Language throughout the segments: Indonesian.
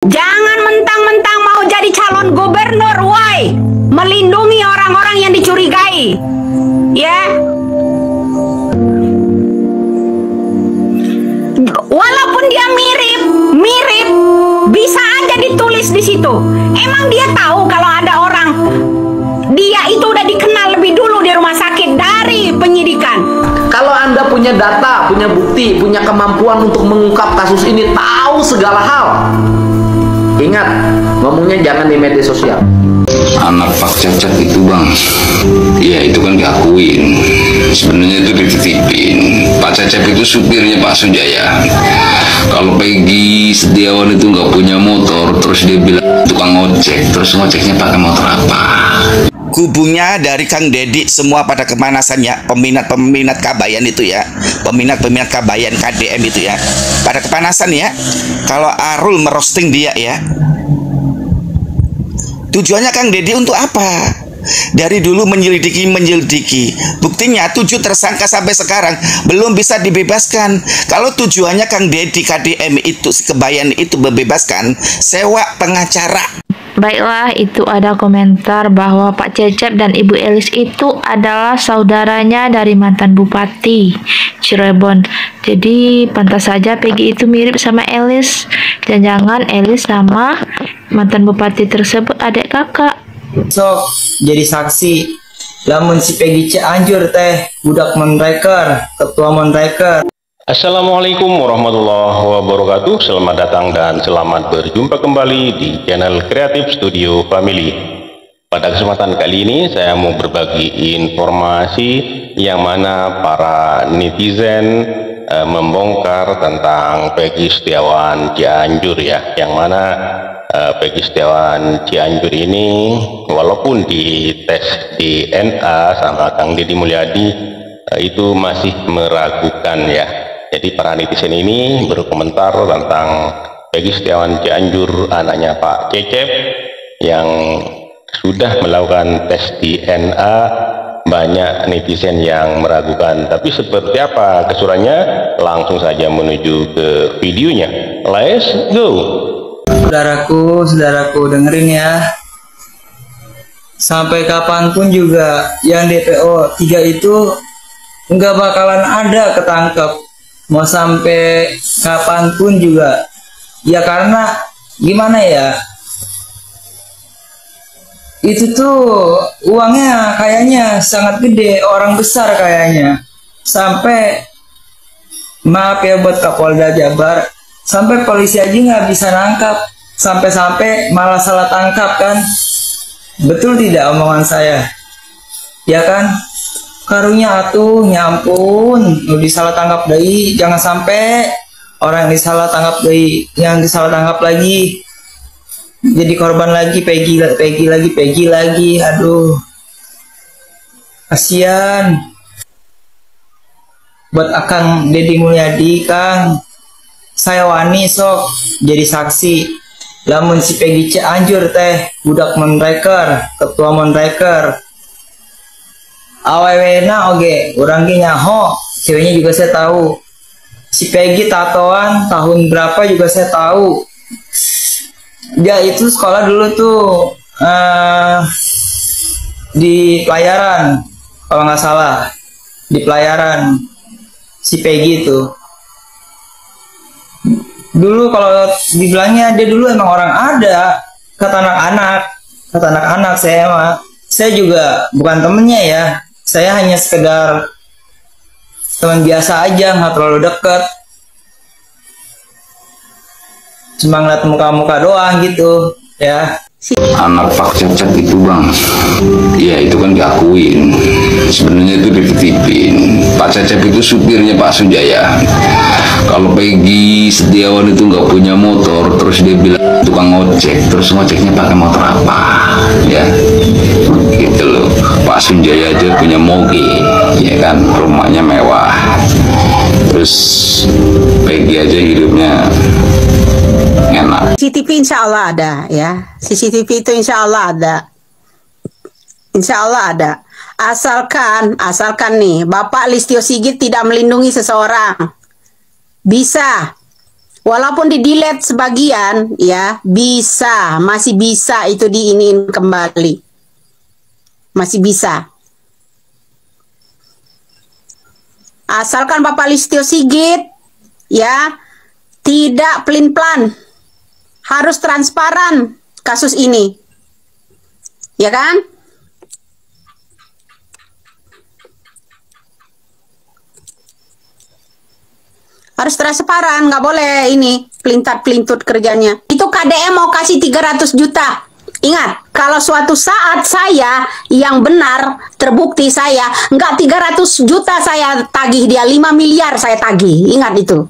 Jangan mentang-mentang mau jadi calon gubernur, woi, melindungi orang-orang yang dicurigai, ya. Walaupun dia mirip, bisa aja ditulis di situ. Emang dia tahu kalau ada orang dia itu udah dikenal lebih dulu di rumah sakit dari penyidikan. Kalau Anda punya data, punya bukti, punya kemampuan untuk mengungkap kasus ini, tahu segala hal, ingat, ngomongnya jangan di media sosial. Anak Pak Cecep itu bang, ya itu kan diakuin, sebenarnya itu dititipin. Pak Cecep itu supirnya Pak Sunjaya. Kalau Peggy Setiawan itu nggak punya motor, terus dia bilang tukang ojek, terus ngojeknya pakai motor apa? Kubunya dari Kang Dedi semua pada kepanasannya, peminat-peminat Kabayan itu ya, peminat-peminat Kabayan KDM itu ya, pada kepanasan ya. Kalau Arul merosting dia ya, tujuannya Kang Dedi untuk apa? Dari dulu menyelidiki, buktinya 7 tersangka sampai sekarang belum bisa dibebaskan. Kalau tujuannya Kang Dedi KDM itu, si Kebayan itu membebaskan, sewa pengacara. Baiklah, itu ada komentar bahwa Pak Cecep dan Ibu Elis itu adalah saudaranya dari mantan Bupati Cirebon. Jadi pantas saja Peggy itu mirip sama Elis. Jangan-jangan Elis sama mantan Bupati tersebut adik kakak. Sok jadi saksi. Lamun si Peggy Cianjur teh budak Monreker, ketua Monreker. Assalamualaikum warahmatullahi wabarakatuh. Selamat datang dan selamat berjumpa kembali di channel Kreatif Studio Family. Pada kesempatan kali ini saya mau berbagi informasi yang mana para netizen membongkar tentang Peggy Setiawan Cianjur ya, yang mana Peggy Setiawan Cianjur ini walaupun di tes DNA sama Kang Deddy Mulyadi itu masih meragukan ya. Jadi para netizen ini berkomentar tentang Peggy Setiawan Cianjur, anaknya Pak Cecep, yang sudah melakukan tes DNA. Banyak netizen yang meragukan. Tapi seperti apa kesurannya? Langsung saja menuju ke videonya. Let's go. Saudaraku dengerin ya. Sampai kapanpun juga yang DPO 3 itu nggak bakalan ada ketangkep. Mau sampai kapanpun juga, ya karena gimana ya, itu tuh uangnya kayaknya sangat gede, orang besar kayaknya, sampai maaf ya buat Kapolda Jabar, sampai polisi aja nggak bisa nangkap, sampai-sampai malah salah tangkap kan. Betul tidak omongan saya? Ya kan? Karunya atuh, nyampun, lu disalah tangkap deui, jangan sampai orang yang disalah tangkap deui, yang disalah tangkap lagi jadi korban lagi, Peggy lagi, aduh, kasihan buat Akang Deddy Mulyadi. Kang, saya wani sok jadi saksi. Lamun si Peggy Cianjur teh budak Monreker, ketua Monreker. Awewena oge, orang ge nyaho, ceweknya juga saya tahu. Si Peggy tatoan tahun berapa juga saya tahu. Dia itu sekolah dulu tuh di pelayaran, kalau nggak salah, di pelayaran si Peggy itu. Dulu kalau dibilangnya dia dulu emang orang ada, kata anak-anak saya mah. Saya juga bukan temennya ya. Saya hanya sekedar teman biasa aja, nggak terlalu dekat. Cuma ngeliat muka-muka doang gitu ya. Anak Pak Cecep itu bang, ya itu kan diakuin, sebenarnya itu dititipin. Pak Cecep itu supirnya Pak Sunjaya. Kalau Peggy Setiawan itu nggak punya motor, terus dia bilang tukang ojek, terus ngojeknya pakai motor apa? Ya, gitu loh. Pak Sunjaya aja punya moge, ya kan, rumahnya mewah. Terus Peggy aja hidupnya enak. CCTV insya Allah ada ya. CCTV itu insya Allah ada. Insya Allah ada. Asalkan nih Bapak Listio Sigit tidak melindungi seseorang. Bisa. Walaupun di delete sebagian, ya bisa, masih bisa itu diiniin kembali, masih bisa. Asalkan Bapak Listio Sigit, ya, tidak pelin-pelan, harus transparan kasus ini, ya kan? Harus transparan, nggak boleh ini pelintat-pelintut kerjanya. Itu KDM mau kasih 300 juta. Ingat, kalau suatu saat saya yang benar terbukti saya nggak 300 juta saya tagih dia, 5 miliar saya tagih. Ingat itu.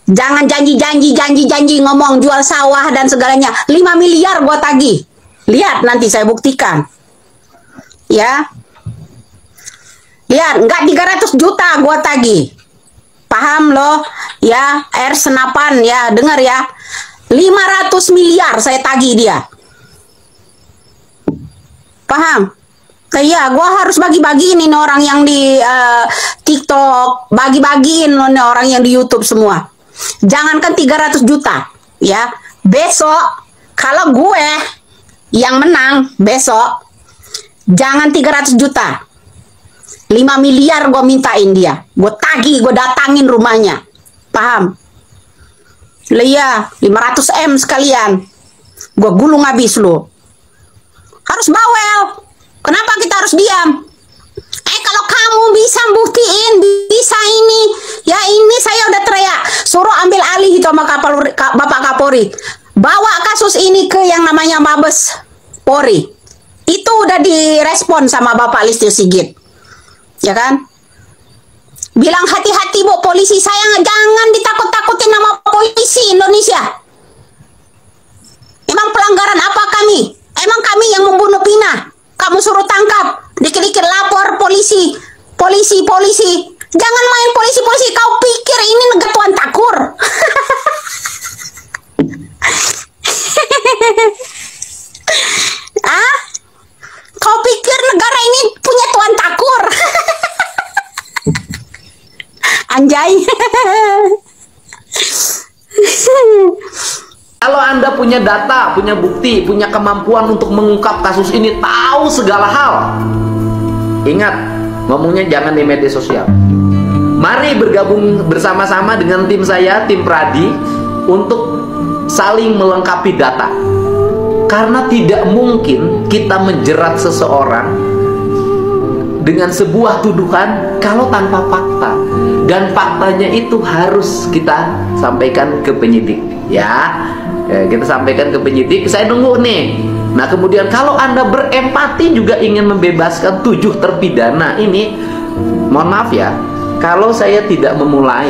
Jangan janji ngomong jual sawah dan segalanya. 5 miliar gua tagih. Lihat nanti saya buktikan. Ya. Lihat, nggak 300 juta gua tagih. Paham loh, ya, air senapan, ya, dengar ya. 500 miliar saya tagih dia. Paham? Iya, gua harus bagi-bagiin ini orang yang di TikTok, bagi-bagiin ini orang yang di YouTube semua. Jangankan 300 juta, ya. Besok, kalau gue yang menang, besok, jangan 300 juta. 5 miliar gue mintain dia. Gue tagih, gue datangin rumahnya. Paham? Iya, 500 M sekalian. Gue gulung habis lo. Harus bawel. Kenapa kita harus diam? Kalau kamu bisa buktiin, bisa ini. Ya ini saya udah teriak. Suruh ambil alih itu sama Bapak Kapolri. Bawa kasus ini ke yang namanya Mabes Polri. Itu udah direspon sama Bapak Listio Sigit. Ya kan? Bilang hati-hati Bu polisi, saya jangan ditakut-takutin nama polisi Indonesia. Emang pelanggaran apa kami? Emang kami yang membunuh Pina? Kamu suruh tangkap, dikit-dikit lapor polisi. Jangan main polisi. Kau pikir ini negara Tuan Takur? Ah? Kau pikir negara ini punya Tuan Takur? Anjay. Kalau Anda punya data, punya bukti, punya kemampuan untuk mengungkap kasus ini, tahu segala hal, ingat, ngomongnya jangan di media sosial. Mari bergabung bersama-sama dengan tim saya, tim Pradi, untuk saling melengkapi data. Karena tidak mungkin kita menjerat seseorang dengan sebuah tuduhan kalau tanpa fakta. Dan faktanya itu harus kita sampaikan ke penyidik. Ya, kita sampaikan ke penyidik. Saya nunggu nih. Nah kemudian kalau Anda berempati juga ingin membebaskan 7 terpidana ini, mohon maaf ya, kalau saya tidak memulai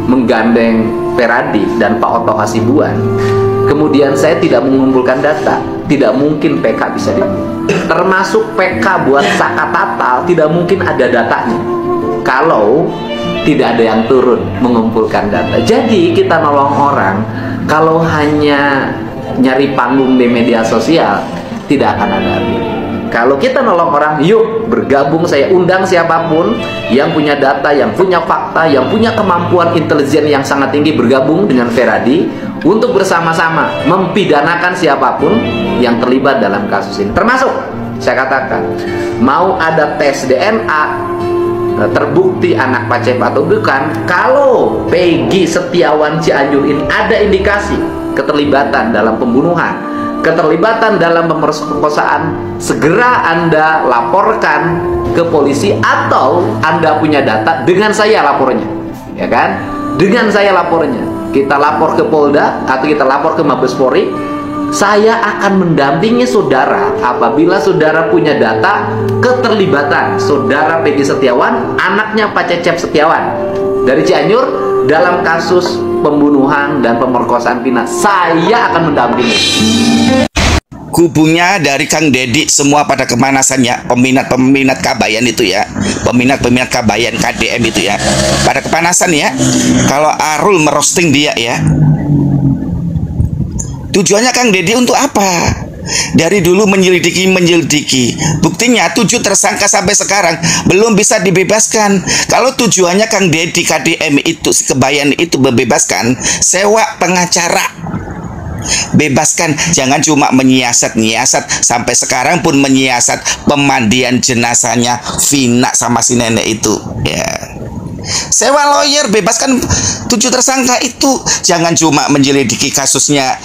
menggandeng Peradi dan Pak Otto Hasibuan, kemudian saya tidak mengumpulkan data, tidak mungkin PK bisa termasuk PK buat Saka Tatal, tidak mungkin ada datanya kalau tidak ada yang turun mengumpulkan data. Jadi kita nolong orang kalau hanya nyari panggung di media sosial, tidak akan ada artinya. Kalau kita nolong orang, yuk bergabung, saya undang siapapun yang punya data, yang punya fakta, yang punya kemampuan intelijen yang sangat tinggi, bergabung dengan Peradi untuk bersama-sama mempidanakan siapapun yang terlibat dalam kasus ini. Termasuk, saya katakan, mau ada tes DNA, terbukti anak Pak Cep atau bukan, kalau Peggy Setiawan Cianjur ini ada indikasi keterlibatan dalam pembunuhan, keterlibatan dalam pemerkosaan, segera Anda laporkan ke polisi, atau Anda punya data, dengan saya lapornya, ya kan? Dengan saya lapornya, kita lapor ke Polda atau kita lapor ke Mabes Polri. Saya akan mendampingi saudara apabila saudara punya data keterlibatan saudara Peggy Setiawan, anaknya Pak Cecep Setiawan dari Cianjur, dalam kasus pembunuhan dan pemerkosaan Pina. Saya akan mendampingi. Kubunya dari Kang Dedi semua pada kemanasannya, peminat-peminat Kabayan itu ya, peminat-peminat Kabayan KDM itu ya, pada kepanasan ya. Kalau Arul merosting dia ya, tujuannya Kang Dedi untuk apa? Dari dulu menyelidiki, buktinya 7 tersangka sampai sekarang belum bisa dibebaskan. Kalau tujuannya Kang Deddy KDM itu, si Kebayan itu membebaskan, sewa pengacara, bebaskan. Jangan cuma menyiasat sampai sekarang pun menyiasat pemandian jenazahnya Vina sama si nenek itu ya. Sewa lawyer, bebaskan 7 tersangka itu. Jangan cuma menyelidiki kasusnya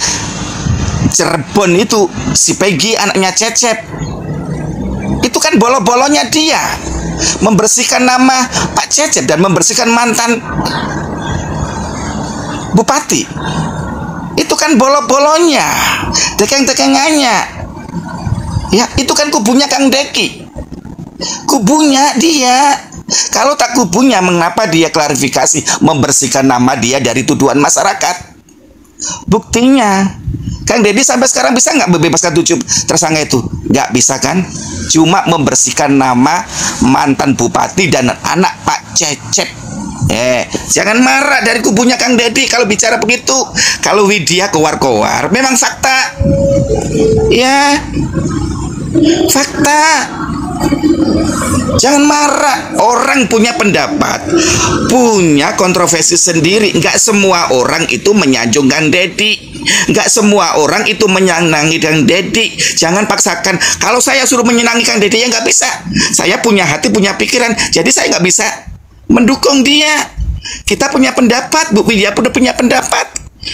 Cirebon itu, si Peggy anaknya Cecep. Itu kan bolo-bolonya dia membersihkan nama Pak Cecep dan membersihkan mantan bupati. Itu kan bolo-bolonya, dekeng-dekengannya. Ya, itu kan kubunya Kang Deki. Kubunya dia. Kalau tak kubunya, mengapa dia klarifikasi membersihkan nama dia dari tuduhan masyarakat? Buktinya, Kang Deddy sampai sekarang bisa nggak membebaskan 7 tersangka itu? Nggak bisa kan? Cuma membersihkan nama mantan bupati dan anak Pak Cecep. Jangan marah dari kubunya Kang Deddy kalau bicara begitu. Kalau Widya kowar-kowar, memang fakta. Ya, fakta. Jangan marah. Orang punya pendapat, punya kontroversi sendiri. Nggak semua orang itu menyanjung Kang Deddy. Nggak semua orang itu menyenangi Kang Deddy. Jangan paksakan. Kalau saya suruh menyenangi Kang Deddy, ya nggak bisa. Saya punya hati, punya pikiran. Jadi saya nggak bisa mendukung dia. Kita punya pendapat, Bu Widya pun punya pendapat.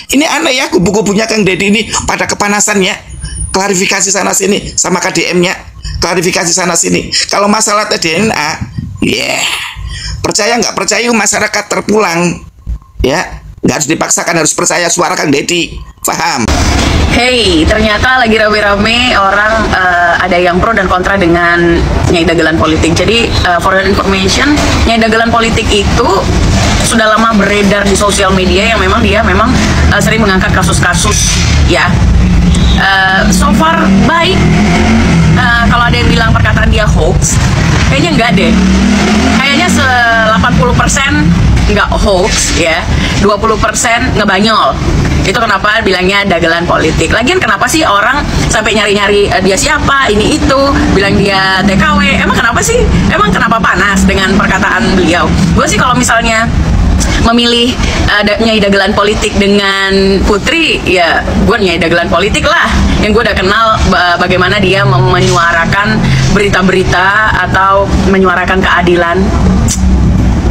Ini aneh ya, kubu-kubunya Kang Deddy ini pada kepanasan ya. Klarifikasi sana sini sama KDM-nya, klarifikasi sana sini. Kalau masalah DNA, percaya nggak percaya masyarakat terpulang, ya nggak harus dipaksakan, harus percaya suara Kang Deddy, paham? Hey, ternyata lagi rame-rame orang, ada yang pro dan kontra dengan Nyai Dagelan Politik. Jadi for your information, Nyai Dagelan Politik itu sudah lama beredar di sosial media yang memang dia sering mengangkat kasus-kasus ya. So far baik. Kalau ada yang bilang perkataan dia hoax, kayaknya enggak deh. Kayaknya 80% enggak hoax ya, 20% ngebanyol. Itu kenapa bilangnya dagelan politik. Lagian kenapa sih orang sampai nyari-nyari dia siapa, ini itu, bilang dia TKW. Emang kenapa sih? Emang kenapa panas dengan perkataan beliau? Gue sih kalau misalnya memilih Nyai Dagelan Politik dengan Putri, ya gue Nyai Dagelan Politik lah, yang gue udah kenal bagaimana dia menyuarakan berita-berita atau menyuarakan keadilan.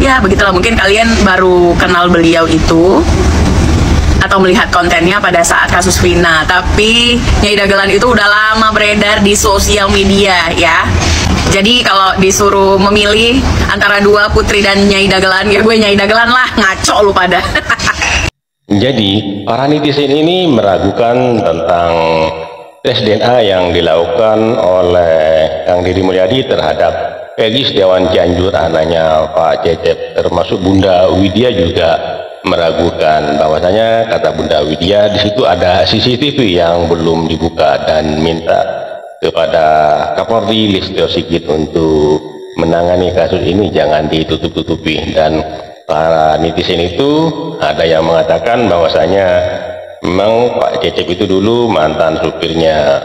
Ya begitulah, mungkin kalian baru kenal beliau itu atau melihat kontennya pada saat kasus Vina, tapi Nyai Dagelan itu udah lama beredar di sosial media ya. Jadi kalau disuruh memilih antara dua Putri dan Nyai Dagelan, ya gue Nyai Dagelan lah, ngaco lu pada. Jadi para netizen ini meragukan tentang tes DNA yang dilakukan oleh Kang Deddy Mulyadi terhadap Peggy Setiawan Cianjur, anaknya Pak Cecep, termasuk Bunda Widya juga meragukan bahwasanya kata Bunda Widya di situ ada CCTV yang belum dibuka dan minta kepada Kapolri Listio Sigit untuk menangani kasus ini jangan ditutup-tutupi. Dan para netizen itu ada yang mengatakan bahwasanya memang Pak Cecep itu dulu mantan supirnya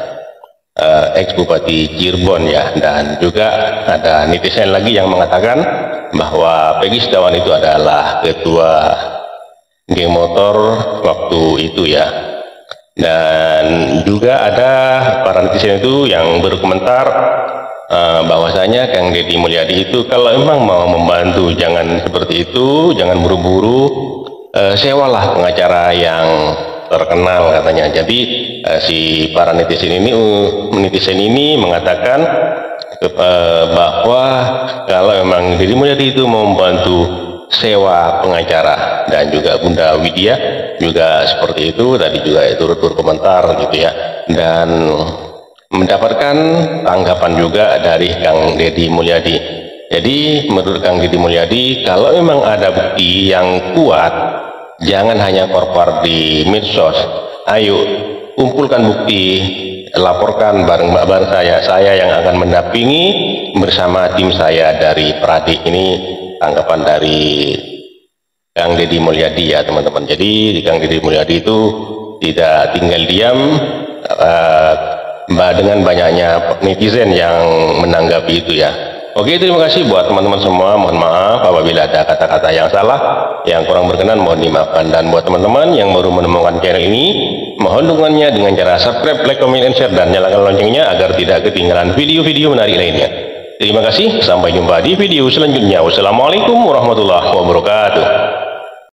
ex Bupati Cirebon ya, dan juga ada netizen lagi yang mengatakan bahwa Peggy Setiawan itu adalah ketua geng motor waktu itu ya. Dan juga ada para netizen itu yang berkomentar bahwasanya Kang Deddy Mulyadi itu kalau emang mau membantu jangan seperti itu, jangan buru-buru, sewalah pengacara yang terkenal katanya. Jadi si para netizen ini mengatakan bahwa kalau memang Deddy Mulyadi itu mau membantu sewa pengacara, dan juga Bunda Widya juga seperti itu tadi juga turut berkomentar gitu ya, dan mendapatkan tanggapan juga dari Kang Deddy Mulyadi. Jadi menurut Kang Deddy Mulyadi, kalau memang ada bukti yang kuat, jangan hanya korpar di medsos, ayo kumpulkan bukti, laporkan bareng saya yang akan mendampingi bersama tim saya dari Pradik. Ini tanggapan dari Kang Deddy Mulyadi ya teman-teman. Jadi Kang Deddy Mulyadi itu tidak tinggal diam, dengan banyaknya netizen yang menanggapi itu ya. Oke, terima kasih buat teman-teman semua. Mohon maaf apabila ada kata-kata yang salah, yang kurang berkenan, mohon dimaafkan. Dan buat teman-teman yang baru menemukan channel ini, mohon dukungannya dengan cara subscribe, like, comment, and share, dan nyalakan loncengnya agar tidak ketinggalan video-video menarik lainnya. Terima kasih, sampai jumpa di video selanjutnya. Wassalamualaikum warahmatullahi wabarakatuh.